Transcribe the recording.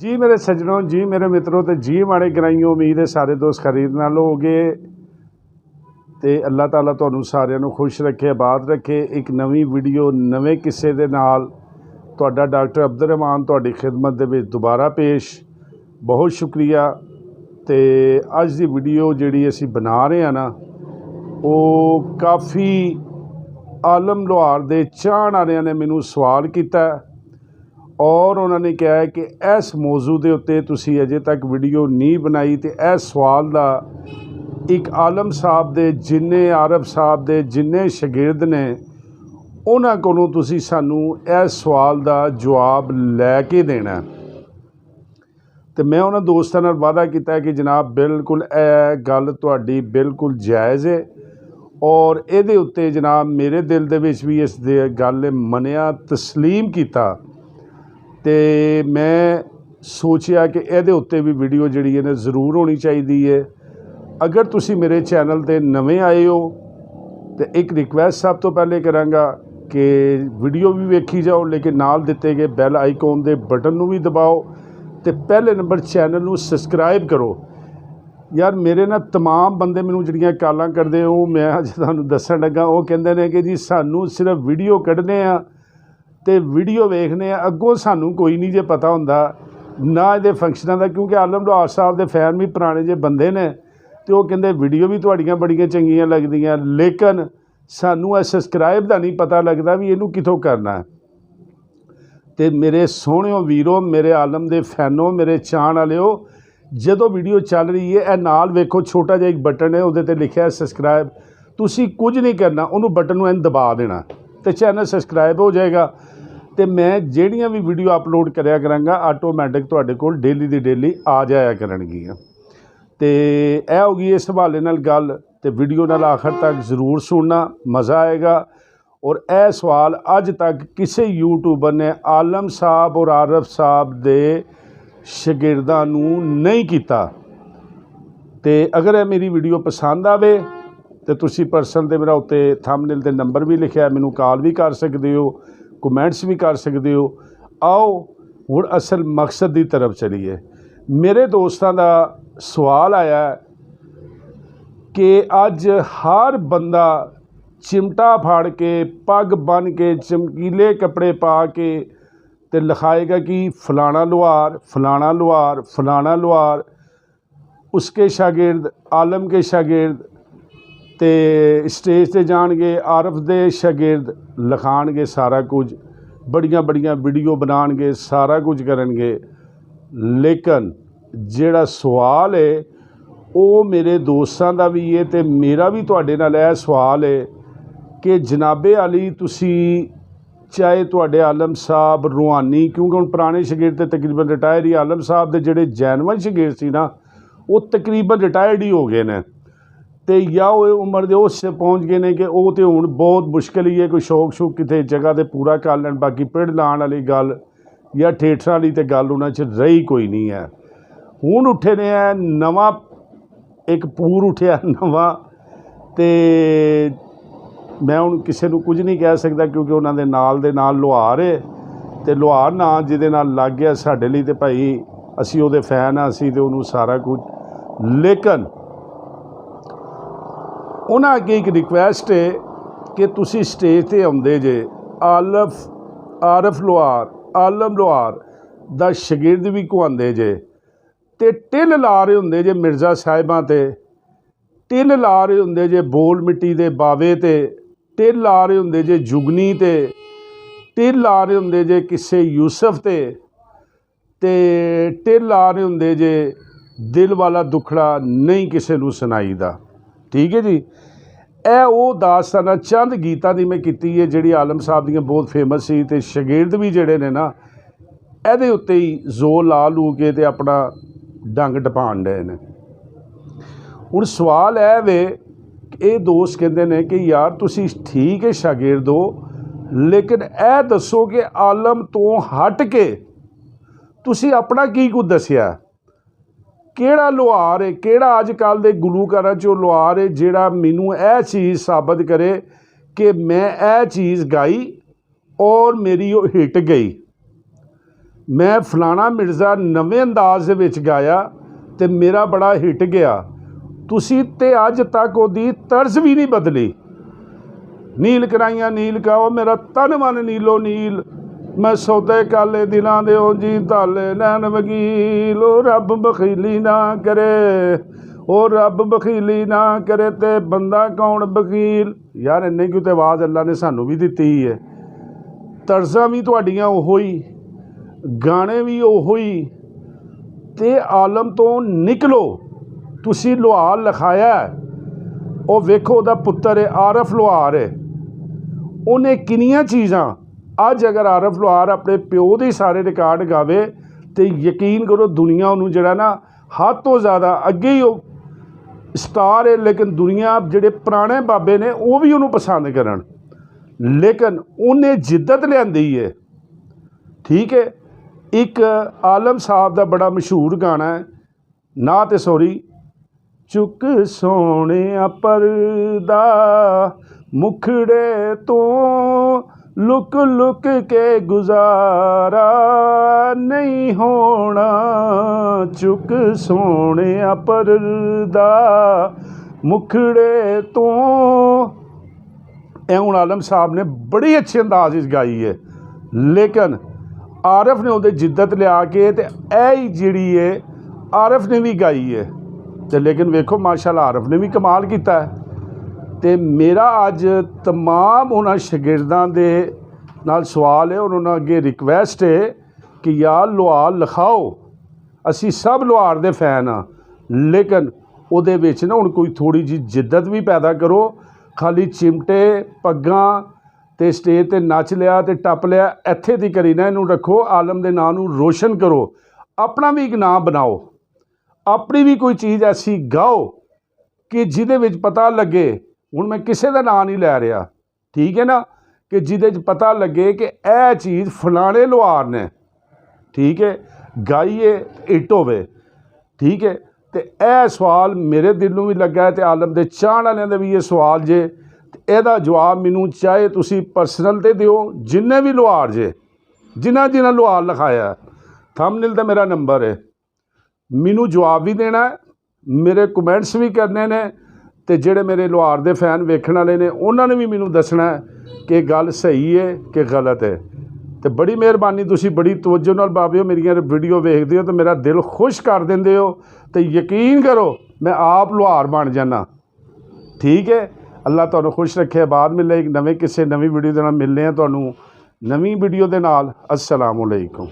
जी मेरे सज्जनों, जी मेरे मित्रों तो जी माड़े ग्राइयों। उम्मीद है सारे दोस्त खरीद नाल हो गए तो अल्लाह ताला तुहानू सारिਆਂ ਨੂੰ खुश रखे, आबाद रखे। एक नवी वीडियो नवे किस्से दे नाल तुहाडा डॉक्टर अब्दुल रहमान तुहाडी खिदमत दे विच दोबारा पेश। बहुत शुक्रिया। तो अज दी वीडियो जिहड़ी असीं बना रहे हैं ना, वो काफ़ी आलम लोहार दे चाहण वालियां ने मैनू सवाल किया और उन्होंने कहा है कि इस मौजू के उत्ते तुसी अजे तक वीडियो नहीं बनाई। तो इस सवाल का एक आलम साहब दे जिन्ने आरफ साहब दे जिन्ने शागिर्द ने उन्होंने कोलों तुसी सानू इस सवाल का जवाब लैके देना। तो मैं उन्होंने दोस्तों नाल वादा किया कि जनाब बिल्कुल यह गल तुहाडी बिल्कुल जायज़ है और ये उत्ते जनाब मेरे दिल दे विच भी इस गल ने मनिया तस्लीम किया। तो मैं सोचा कि ये उत्ते भी वीडियो जी है जरूर होनी चाहिए है। अगर तुसी मेरे चैनल ते नवे आए हो तो एक रिक्वेस्ट सब तो पहले करांगा कि वीडियो भी वेखी जाओ, लेकिन नाल दिते गए बैल आइकॉन दे बटन नू भी दबाओ तो पहले नंबर चैनल नू सबसक्राइब करो। यार मेरे ना तमाम बंदे मैनू जिहड़ियां कालां करदे हो, मैं अज तुहानू दस्सण लगा, वो कहंदे ने कि जी सानू सिर्फ वीडियो कढ़ने आ तो वीडियो वेखने अगों सानू कोई नहीं जे पता होंदा ना ये फंक्शनां दा, क्योंकि आलम लोहार साहब के फैन भी पुराने जे बंदे ने तो वो कहंदे वीडियो भी तुहाड़ियां बड़ियां चंगियां लगदियां, लेकिन सानू सबसक्राइब का नहीं पता लगता भी इनू कितों करना है। तो मेरे सोहणिओ वीरो, मेरे आलम दे फैनो, मेरे चाहण वालिओ, जदों वीडियो चल रही है ए नाल वेखो छोटा जिहा एक बटन है, उहदे ते लिखिआ सबसक्राइब। तुसी कुछ नहीं करना, उन्होंने बटन नूं दबा देना तो चैनल सबसक्राइब हो जाएगा। तो मैं ਜਿਹੜੀਆਂ भी वीडियो अपलोड करिया करांगा आटोमैटिक तुहाडे कोल डेली दी डेली आ जाया करनगियां। तो यह होगी इस हवाले नाल गल। तो वीडियो नाल आखिर तक जरूर सुनना, मज़ा आएगा। और यह सवाल अज तक किसी यूट्यूबर ने आलम साहब और आरफ साहब दे शागिर्दां नूं नहीं किया। तो अगर यह मेरी वीडियो पसंद आवे तो तुसी पर्सन ते मेरा उत्ते थंबनेल ते नंबर भी लिखिआ, मैनू कॉल भी कर सकते हो, कमेंट्स भी कर सकते हो। आओ हुण असल मकसद की तरफ चलीए। मेरे दोस्तों का सवाल आया कि अज हर बंदा चिमटा फाड़ के, पग बन के, चमकीले कपड़े पा के ते लिखाएगा कि फलाना लोहार, फलाना लोहार, फलाना लोहार, उसके शागिर्द, आलम के शागिर्द, तो स्टेज ते जाणगे, आरफ दे शागिर्द लिखाणगे सारा कुछ, बड़ियां बड़ियां वीडियो बनाणगे, सारा कुछ करनगे। लेकिन जिहड़ा सवाल है वो मेरे दोस्तों का भी है तो मेरा भी तुहाडे नाल यह सवाल है कि जनाबे अली तुसी चाहे तुहाडे आलम साहब रूहानी, क्योंकि हुण पुराने शागिर्द तो तकरीबन रिटायर ही, आलम साहब के जिहड़े जैनवन शागिर्द सी ना वो तकरीबन रिटायर्ड ही हो गए ने, तो या वो उम्र के उस पहुँच गए हैं कि वो तो हुण बहुत मुश्किल ही है कोई शौक शौक किसी जगह पर पूरा कर लैन। बाकी पिंड लाने वाली गल या थिएटर वाली तो गल उन्हां च रही कोई नहीं है। हुण उठे ने नवा एक पूर उठिया नवा, तो मैं हुण किसी नूं कुछ नहीं कह सकता क्योंकि उन्हां दे नाल लोहार है, तो लोहार ना जिहदे नाल लग गया साडे लई ते भाई असीं उहदे फैन हाँ, असीं ते उहनूं सारा कुछ। लेकिन उन्हां अगे एक रिक्वेस्ट है कि तुसी स्टेज ते आउंदे जे, आरफ लोहार, आलम लोहार दा शागिर्द भी कहवांदे जे, ते टिल ला रहे हुंदे जे मिर्ज़ा साहिबां ते, टिल ला रहे हुंदे जे बोल मिट्टी दे बावे ते, टिल ला रहे हुंदे जे जुगनी ते, टिल ला रहे हुंदे जे किस्से यूसुफ ते टिल ला रहे हुंदे जे दिल वाला दुखड़ा नहीं किसी नूं सुनाईदा। ठीक है जी। यह वो दास्ताना चंद गीतां दी मैं कीती है जिहड़ी आलम साहब दियां बहुत फेमस सी, ते शागिर्द भी जिहड़े ने ना इहदे उत्ते ही जोर ला लू के ते अपना डंग टपाण डे ने। हुण सवाल है वे, ये दोस्त कहंदे ने कि यार तुसी ठीक है शागिर्द हो, लेकिन यह दसो कि आलम तो हट के तुसी अपना की कुछ दसिया, किहड़ा लोहार है, किहड़ा अजकल दे गुलूकारां चों लोहार है जिहड़ा मैनूं यह चीज़ साबित करे कि मैं यह चीज़ गाई और मेरी वो हिट गई। मैं फलाना मिर्ज़ा नवे अंदाज़ दे विच गाया तो मेरा बड़ा हिट गया, तुसी ते अज तक उहदी तर्ज भी नहीं बदली। नील कराइयां नील काओ मेरा तन मन नीलो नील, मैं सौदे काले दिलां दे ओ जी ताले नैन वकील। ओ रब बखीली ना करे, ओ रब बखीली ना करे ते बंदा कौन वकील। यार इन्नी क्यों तो आवाज़ अल्लाह ने सानू भी दिती है। तर्जां भी तुहाडियां ओहो ही, गाने भी ओहो ही, ते आलम तो निकलो। तुसी लोहार लिखाया वो वेखो उहदा पुत्तर है आरफ लोहार है, उन्हें किनियां चीज़ां अज अगर आरफ लोहार अपने प्यो के सारे रिकॉर्ड गावे तो यकीन करो दुनिया उन्होंने जड़ा ना हद तो ज़्यादा अगे ही स्टार है। लेकिन दुनिया जिहड़े पुराने बाबे ने वो भी उन्होंने पसंद करन, लेकिन उन्हें जिद्दत लियांदी है। ठीक है, एक आलम साहब का बड़ा मशहूर गाना है ना तो सॉरी, चुक सोने पर्दा मुखड़े तो लुक लुक के गुजारा नहीं होना, चुक सोने पर्दा मुखड़े तो। ए हुण आलम साहब ने बड़ी अच्छे अंदाज गाई है, लेकिन आरफ ने उहदे जिद्दत लिया के ते ऐ जिहड़ी है आरफ ने भी गाई है। तो लेकिन वेखो माशाअल्लाह आरफ ने भी कमाल किया है। तो मेरा अज तमाम उन्होंने शागिर्दां दे नाल सवाल है, उन्होंने अगे रिक्वेस्ट है कि यार लोहार लिखाओ, असी सब लोहार दे फैन हाँ, लेकिन उहदे विच ना हुण कोई थोड़ी जी जिद्दत भी पैदा करो। खाली चिमटे पग्गां ते स्टेज ते नच लिया ते टप लिया इत्थे दी करी ना इनू रखो। आलम दे नाम नू रोशन करो, अपना भी एक नाम बनाओ, अपनी भी कोई चीज़ ऐसी गाओ कि जिहदे विच पता लगे। हुण मैं किसी का नाम नहीं लै रहा, ठीक है ना, कि जिहदे च पता लगे कि यह चीज़ फलाने लोहार ने ठीक है गाइए हिट होवे। ठीक है, तो यह सवाल मेरे दिल में भी लगा है तो आलम के चाहण वालियां दे भी ये सवाल जे, ਇਹਦਾ जवाब मैनू चाहे तुसी परसनल ते दिओ, जिन्ने भी लोहार जे जिन्हें जिन्हें लोहार लिखाया थंबनेल ते मेरा नंबर है, मैनू जवाब भी देना है, मेरे कमेंट्स भी करने ने, ते जेड़े मेरे लोहार दे फैन वेखण वाले ने उन्होंने भी मैनू दसना है कि गल सही है कि गलत है। तो बड़ी मेहरबानी, तुसी बड़ी तवज्जो नाल बाबिओ मेरियां वीडियो वेखदे हो तो मेरा दिल खुश कर देंदे हो, तो यकीन करो मैं आप लोहार बन जाना। ठीक है, अल्लाह तुहानू खुश रखे। बाद मिले एक नवे किसी नवी वीडियो दे नाल मिलने हैं तुहानू नवी वीडियो दे नाल। अस्सलाम वालेकुम।